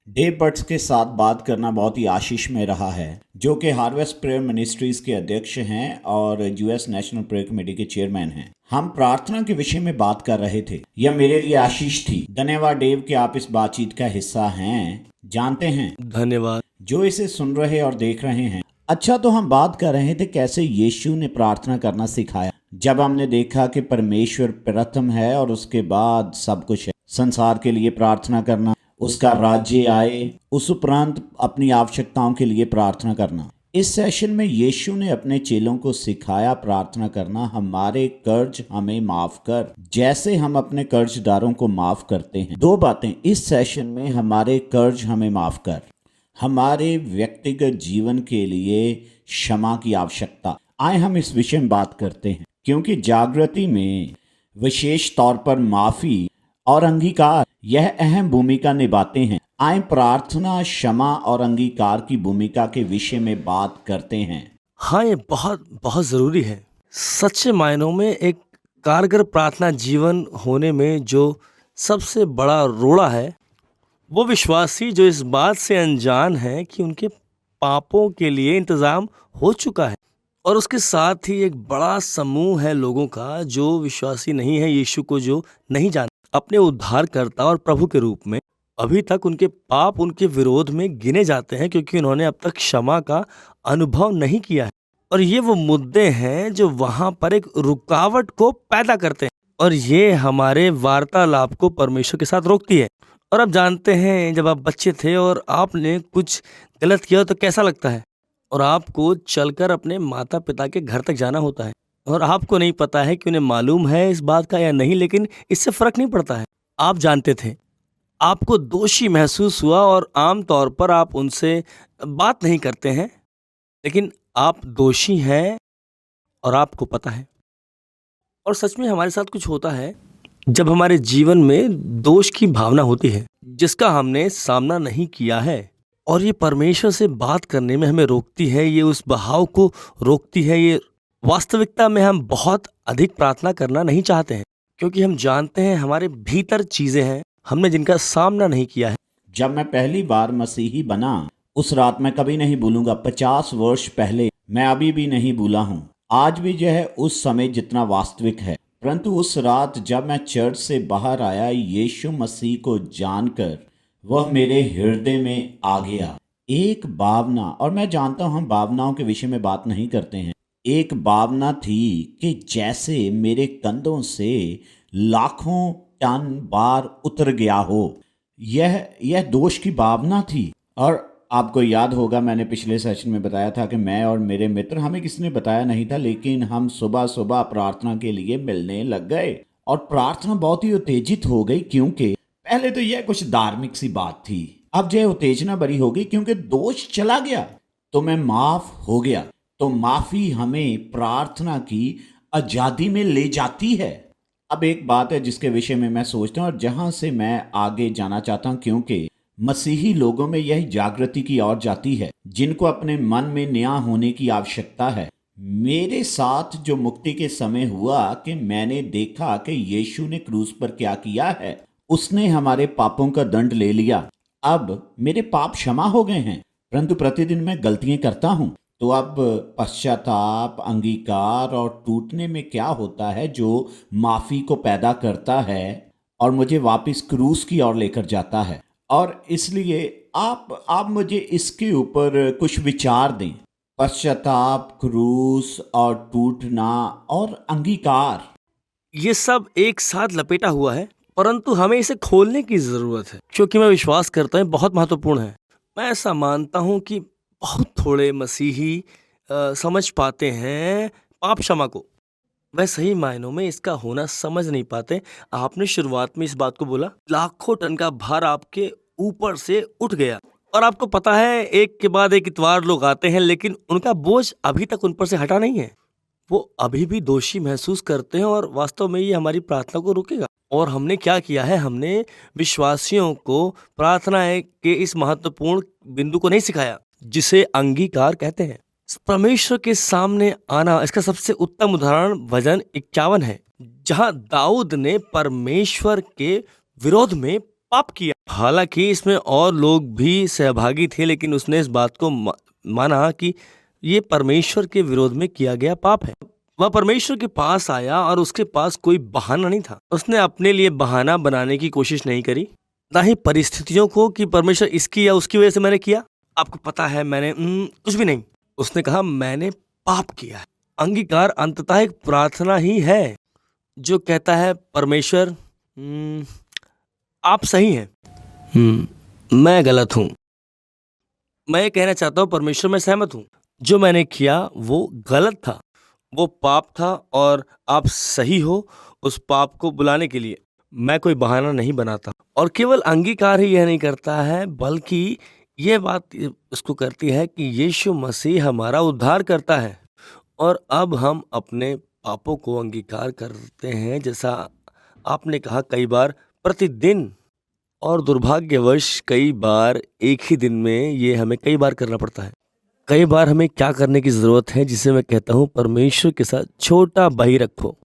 Dave buts के साथ बात करना बहुत ही आशीष में रहा है, जो कि हार्वेस्ट प्रेयर मिनिस्ट्रीज के अध्यक्ष हैं और यूएस नेशनल प्रेयर कमेटी के चेयरमैन हैं। हम प्रार्थना के विषय में बात कर रहे थे। यह मेरे लिए आशीष थी। धन्यवाद डेव कि आप इस बातचीत का हिस्सा हैं। जानते हैं, धन्यवाद। जो इसे सुन रहे और देख रहे हैं। अच्छा, तो हम बात कर रहे थे कैसे यीशु ने प्रार्थना करना सिखाया। जब हमने देखा कि परमेश्वर प्रथम है और उसके बाद सब कुछ है, संसार के लिए प्रार्थना करना, उसका राज्य आए, उस उपरांत अपनी आवश्यकताओं के लिए प्रार्थना करना। इस सेशन में यीशु ने अपने चेलों को सिखाया प्रार्थना करना, हमारे कर्ज हमें माफ कर, जैसे हम अपने कर्जदारों को माफ करते हैं। दो बातें इस सेशन में, हमारे कर्ज हमें माफ कर, हमारे व्यक्तिगत जीवन के लिए क्षमा की आवश्यकता। आए हम इस विषय में बात करते हैं, क्योंकि जागृति में विशेष तौर पर माफी और अंगीकार यह अहम भूमिका निभाते हैं। आए प्रार्थना, क्षमा और अंगीकार की भूमिका के विषय में बात करते हैं। हाँ, ये बहुत बहुत ज़रूरी है। सच्चे मायनों में एक कारगर प्रार्थना जीवन होने में जो सबसे बड़ा रोड़ा है, वो विश्वासी जो इस बात से अनजान है कि उनके पापों के लिए इंतज़ाम हो चुका है, और उसके साथ ही एक बड़ा समूह है लोगों का जो विश्वासी नहीं है, यीशु को जो नहीं जानते अपने उद्धारकर्ता और प्रभु के रूप में। अभी तक उनके पाप उनके विरोध में गिने जाते हैं, क्योंकि उन्होंने अब तक क्षमा का अनुभव नहीं किया है। और ये वो मुद्दे हैं जो वहाँ पर एक रुकावट को पैदा करते हैं, और ये हमारे वार्तालाप को परमेश्वर के साथ रोकती है। और आप जानते हैं, जब आप बच्चे थे और आपने कुछ गलत किया तो कैसा लगता है, और आपको चलकर अपने माता पिता के घर तक जाना होता है, और आपको नहीं पता है कि उन्हें मालूम है इस बात का या नहीं, लेकिन इससे फर्क नहीं पड़ता है। आप जानते थे, आपको दोषी महसूस हुआ, और आम तौर पर आप उनसे बात नहीं करते हैं, लेकिन आप दोषी हैं और आपको पता है। और सच में हमारे साथ कुछ होता है जब हमारे जीवन में दोष की भावना होती है जिसका हमने सामना नहीं किया है, और ये परमेश्वर से बात करने में हमें रोकती है, ये उस बहाव को रोकती है। ये वास्तविकता में हम बहुत अधिक प्रार्थना करना नहीं चाहते हैं, क्योंकि हम जानते हैं हमारे भीतर चीजें हैं हमने जिनका सामना नहीं किया है। जब मैं पहली बार मसीही बना, उस रात मैं कभी नहीं भूलूंगा। 50 वर्ष पहले, मैं अभी भी नहीं भूला हूँ। आज भी जो है उस समय जितना वास्तविक है। परंतु उस रात जब मैं चर्च से बाहर आया, यीशु मसीह को जानकर वह मेरे हृदय में आ गया। एक भावना, और मैं जानता हूँ हम भावनाओं के विषय में बात नहीं करते हैं। एक भावना थी कि जैसे मेरे कंधों से लाखों टन भार उतर गया हो। यह दोष की भावना थी। और आपको याद होगा, मैंने पिछले सेशन में बताया था कि मैं और मेरे मित्र, हमें किसी ने बताया नहीं था, लेकिन हम सुबह सुबह प्रार्थना के लिए मिलने लग गए, और प्रार्थना बहुत ही उत्तेजित हो गई, क्योंकि पहले तो यह कुछ धार्मिक सी बात थी। अब जो उत्तेजना बड़ी हो गई, क्योंकि दोष चला गया तो मैं माफ हो गया। तो माफी हमें प्रार्थना की आजादी में ले जाती है। अब एक बात है जिसके विषय में मैं सोचता हूँ और जहां से मैं आगे जाना चाहता हूँ, क्योंकि मसीही लोगों में यह जागृति की ओर जाती है, जिनको अपने मन में नया होने की आवश्यकता है। मेरे साथ जो मुक्ति के समय हुआ कि मैंने देखा कि यीशु ने क्रूस पर क्या किया है। उसने हमारे पापों का दंड ले लिया। अब मेरे पाप क्षमा हो गए हैं, परंतु प्रतिदिन मैं गलतियां करता हूँ। तो अब पश्चाताप, अंगीकार और टूटने में क्या होता है जो माफी को पैदा करता है और मुझे वापस क्रूस की ओर लेकर जाता है। और इसलिए आप मुझे इसके ऊपर कुछ विचार दें। पश्चाताप, क्रूस और टूटना और अंगीकार, ये सब एक साथ लपेटा हुआ है, परंतु हमें इसे खोलने की जरूरत है, क्योंकि मैं विश्वास करता हूँ बहुत महत्वपूर्ण है। मैं ऐसा मानता हूँ कि बहुत थोड़े मसीही समझ पाते हैं पाप क्षमा को। वह सही मायनों में इसका होना समझ नहीं पाते। आपने शुरुआत में इस बात को बोला, लाखों टन का भार आपके ऊपर से उठ गया, और आपको पता है एक के बाद एक इतवार लोग आते हैं, लेकिन उनका बोझ अभी तक उन पर से हटा नहीं है। वो अभी भी दोषी महसूस करते हैं, और वास्तव में ये हमारी प्रार्थना को रोकेगा। और हमने क्या किया है, हमने विश्वासियों को प्रार्थना के इस महत्वपूर्ण बिंदु को नहीं सिखाया, जिसे अंगीकार कहते हैं। परमेश्वर के सामने आना, इसका सबसे उत्तम उदाहरण भजन 51 है, जहां दाऊद ने परमेश्वर के विरोध में पाप किया। हालांकि इसमें और लोग भी सहभागी थे, लेकिन उसने इस बात को माना कि ये परमेश्वर के विरोध में किया गया पाप है। वह परमेश्वर के पास आया और उसके पास कोई बहाना नहीं था। उसने अपने लिए बहाना बनाने की कोशिश नहीं करी, ना ही परिस्थितियों को कि परमेश्वर इसकी या उसकी वजह से मैंने किया। आपको पता है मैंने कुछ भी नहीं। उसने कहा मैंने पाप किया है। अंगीकार अंततः एक प्रार्थना ही है जो कहता है परमेश्वर आप सही हैं, मैं गलत हूँ। मैं ये कहना चाहता हूँ परमेश्वर मैं सहमत हूँ, जो मैंने किया वो गलत था, वो पाप था और आप सही हो। उस पाप को बुलाने के लिए मैं कोई बहाना नहीं बनाता। और केवल अंगीकार ही यह नहीं करता है, बल्कि ये बात इसको करती है कि यीशु मसीह हमारा उद्धार करता है और अब हम अपने पापों को अंगीकार करते हैं, जैसा आपने कहा कई बार प्रतिदिन। और दुर्भाग्यवश कई बार एक ही दिन में ये हमें कई बार करना पड़ता है। कई बार हमें क्या करने की ज़रूरत है, जिसे मैं कहता हूँ परमेश्वर के साथ छोटा बही रखो।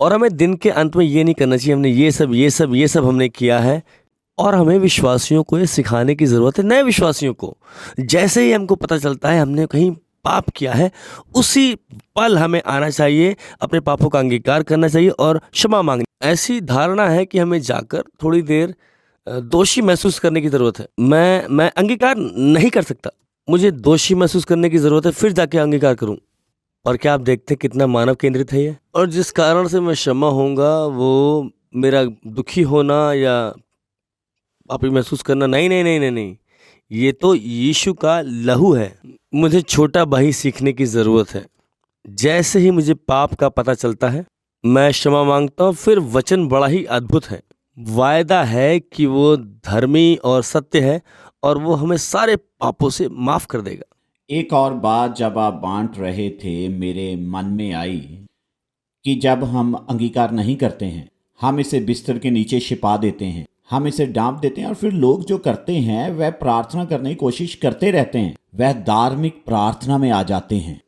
और हमें दिन के अंत में ये नहीं करना चाहिए हमने ये सब हमने किया है। और हमें विश्वासियों को ये सिखाने की ज़रूरत है, नए विश्वासियों को। जैसे ही हमको पता चलता है हमने कहीं पाप किया है, उसी पल हमें आना चाहिए, अपने पापों का अंगीकार करना चाहिए और क्षमा मांगनी। ऐसी धारणा है कि हमें जाकर थोड़ी देर दोषी महसूस करने की ज़रूरत है। मैं अंगीकार नहीं कर सकता, मुझे दोषी महसूस करने की ज़रूरत है, फिर जाके अंगीकार करूं। और क्या आप देखते हैं कितना मानव केंद्रित है ये। और जिस कारण से मैं क्षमा होऊंगा वो मेरा दुखी होना या पापी महसूस करना नहीं, ये तो यीशु का लहू है। मुझे छोटा बही सीखने की ज़रूरत है। जैसे ही मुझे पाप का पता चलता है मैं क्षमा मांगता हूँ। फिर वचन बड़ा ही अद्भुत है, वायदा है कि वो धर्मी और सत्य है और वो हमें सारे पापों से माफ़ कर देगा। एक और बात जब आप बांट रहे थे मेरे मन में आई कि जब हम अंगीकार नहीं करते हैं, हम इसे बिस्तर के नीचे छिपा देते हैं, हम इसे डांप देते हैं और फिर लोग जो करते हैं वह प्रार्थना करने की कोशिश करते रहते हैं, वह धार्मिक प्रार्थना में आ जाते हैं।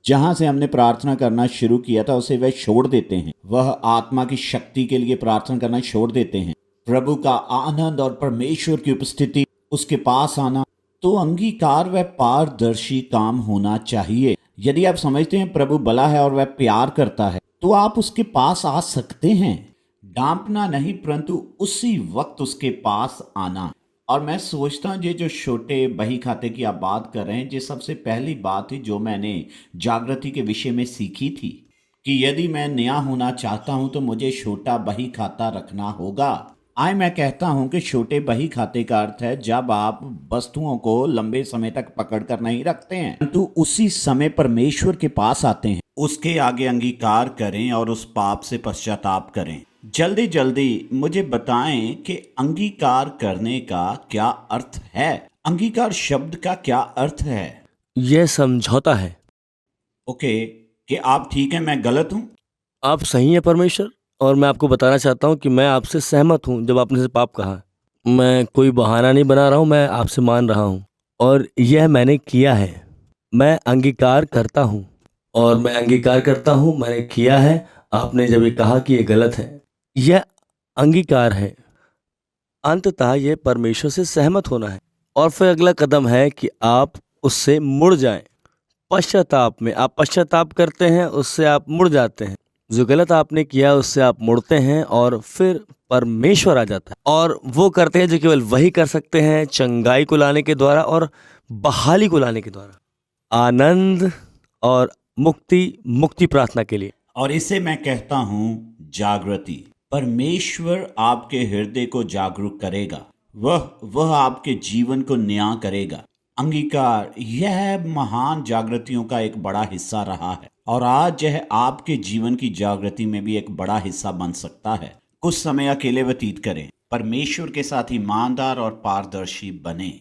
जहां से हमने प्रार्थना करना शुरू किया था उसे वह छोड़ देते हैं, वह आत्मा की शक्ति के लिए प्रार्थना करना छोड़ देते हैं, प्रभु का आनंद और परमेश्वर की उपस्थिति, उसके पास आना। तो अंगीकार वह पारदर्शी काम होना चाहिए। यदि आप समझते हैं प्रभु भला है और वह प्यार करता है तो आप उसके पास आ सकते हैं, डांपना नहीं परंतु उसी वक्त उसके पास आना। और मैं सोचता हूँ ये जो छोटे बही खाते की आप बात कर रहे हैं, ये सबसे पहली बात थी जो मैंने जागृति के विषय में सीखी थी कि यदि मैं नया होना चाहता हूँ तो मुझे छोटा बही खाता रखना होगा। मैं कहता हूं कि छोटे बही खाते का अर्थ है जब आप वस्तुओं को लंबे समय तक पकड़ कर नहीं रखते हैं, परंतु उसी समय परमेश्वर के पास आते हैं, उसके आगे अंगीकार करें और उस पाप से पश्चाताप करें। जल्दी जल्दी मुझे बताएं कि अंगीकार करने का क्या अर्थ है, अंगीकार शब्द का क्या अर्थ है। यह समझौता है। ओके, कि आप ठीक हैं, मैं गलत हूं। आप सही हैं परमेश्वर, और मैं आपको बताना चाहता हूँ कि मैं आपसे सहमत हूँ। जब आपने से पाप कहा, मैं कोई बहाना नहीं बना रहा हूँ, मैं आपसे मान रहा हूँ और यह मैंने किया है। मैं अंगीकार करता हूँ और मैं अंगीकार करता हूँ मैंने किया है। आपने जब ये कहा कि ये गलत है, यह अंगीकार है। अंततः यह परमेश्वर से सहमत होना है और फिर अगला कदम है कि आप उससे मुड़ जाएं। पश्चाताप में आप पश्चाताप करते हैं, उससे आप मुड़ जाते हैं। जो गलत आपने किया उससे आप मुड़ते हैं और फिर परमेश्वर आ जाता है और वो करते हैं जो केवल वही कर सकते हैं, चंगाई को लाने के द्वारा और बहाली को लाने के द्वारा, आनंद और मुक्ति प्रार्थना के लिए। और इसे मैं कहता हूँ जागृति। परमेश्वर आपके हृदय को जागरूक करेगा, वह आपके जीवन को नया करेगा। अंगीकार यह महान जागृतियों का एक बड़ा हिस्सा रहा है और आज यह आपके जीवन की जागृति में भी एक बड़ा हिस्सा बन सकता है। कुछ समय अकेले व्यतीत करें, परमेश्वर के साथ ईमानदार और पारदर्शी बने।